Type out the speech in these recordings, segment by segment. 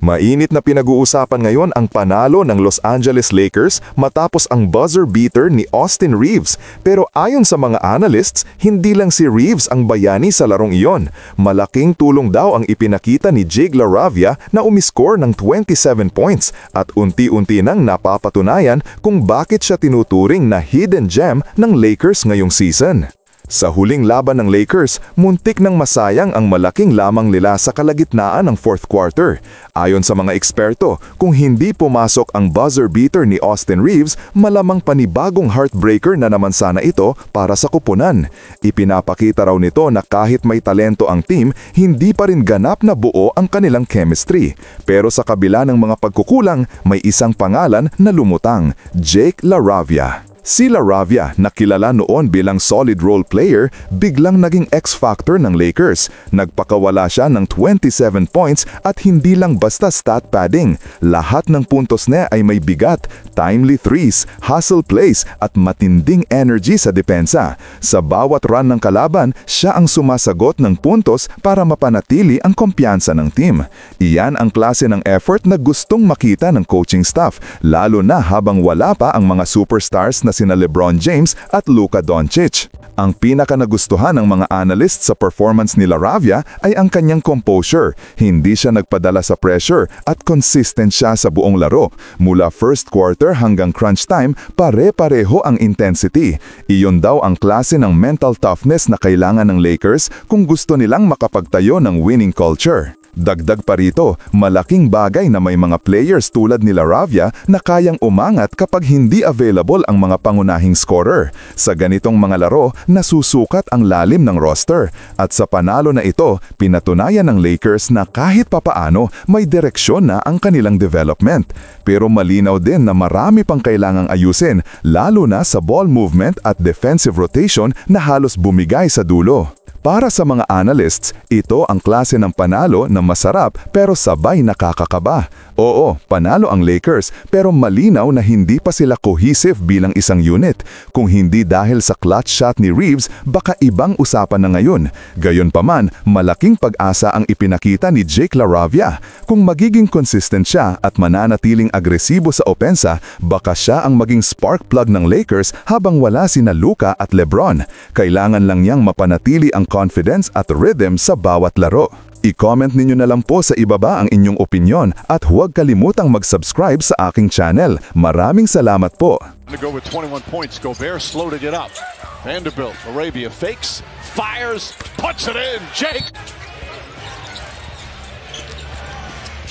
Mainit na pinag-uusapan ngayon ang panalo ng Los Angeles Lakers matapos ang buzzer beater ni Austin Reeves. Pero ayon sa mga analysts, hindi lang si Reeves ang bayani sa larong iyon. Malaking tulong daw ang ipinakita ni Jake LaRavia na umiscore ng 27 points at unti-unti nang napapatunayan kung bakit siya tinuturing na hidden gem ng Lakers ngayong season. Sa huling laban ng Lakers, muntik nang masayang ang malaking lamang nila sa kalagitnaan ng fourth quarter. Ayon sa mga eksperto, kung hindi pumasok ang buzzer beater ni Austin Reeves, malamang panibagong heartbreaker na naman sana ito para sa kupunan. Ipinapakita raw nito na kahit may talento ang team, hindi pa rin ganap na buo ang kanilang chemistry. Pero sa kabila ng mga pagkukulang, may isang pangalan na lumutang, Jake LaRavia. Si LaRavia, na kilala noon bilang solid role player, biglang naging X-factor ng Lakers. Nagpakawala siya ng 27 points at hindi lang basta stat padding. Lahat ng puntos niya ay may bigat, timely threes, hustle plays at matinding energy sa depensa. Sa bawat run ng kalaban, siya ang sumasagot ng puntos para mapanatili ang kumpiyansa ng team. Iyan ang klase ng effort na gustong makita ng coaching staff, lalo na habang wala pa ang mga superstars na sina LeBron James at Luka Doncic. Ang pinaka-nagustuhan ng mga analysts sa performance ni LaRavia ay ang kanyang composure. Hindi siya nagpadala sa pressure at consistent siya sa buong laro. Mula first quarter hanggang crunch time, pare-pareho ang intensity. Iyon daw ang klase ng mental toughness na kailangan ng Lakers kung gusto nilang makapagtayo ng winning culture. Dagdag pa rito, malaking bagay na may mga players tulad ni LaRavia na kayang umangat kapag hindi available ang mga pangunahing scorer. Sa ganitong mga laro, nasusukat ang lalim ng roster. At sa panalo na ito, pinatunayan ng Lakers na kahit papaano may direksyon na ang kanilang development. Pero malinaw din na marami pang kailangang ayusin, lalo na sa ball movement at defensive rotation na halos bumigay sa dulo. Para sa mga analysts, ito ang klase ng panalo na masarap pero sabay nakakakaba. Oo, panalo ang Lakers pero malinaw na hindi pa sila cohesive bilang isang unit. Kung hindi dahil sa clutch shot ni Reeves, baka ibang usapan na ngayon. Gayunpaman, malaking pag-asa ang ipinakita ni Jake LaRavia. Kung magiging consistent siya at mananatiling agresibo sa opensa, baka siya ang maging spark plug ng Lakers habang wala sina Luka at LeBron. Kailangan lang niyang mapanatili ang confidence at rhythm sa bawat laro. I-comment ninyo na lang po sa ibaba ang inyong opinyon at huwag kalimutang mag-subscribe sa aking channel. Maraming salamat po. To go with 21 points, Gobert slow to get up. Vanderbilt, Arabia fakes, fires, puts it in. Jake.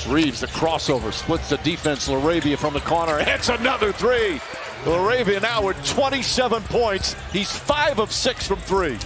Reeves, the crossover, splits the defense. LaRavia from the corner, hits another three. LaRavia now with 27 points. He's 5 of 6 from three.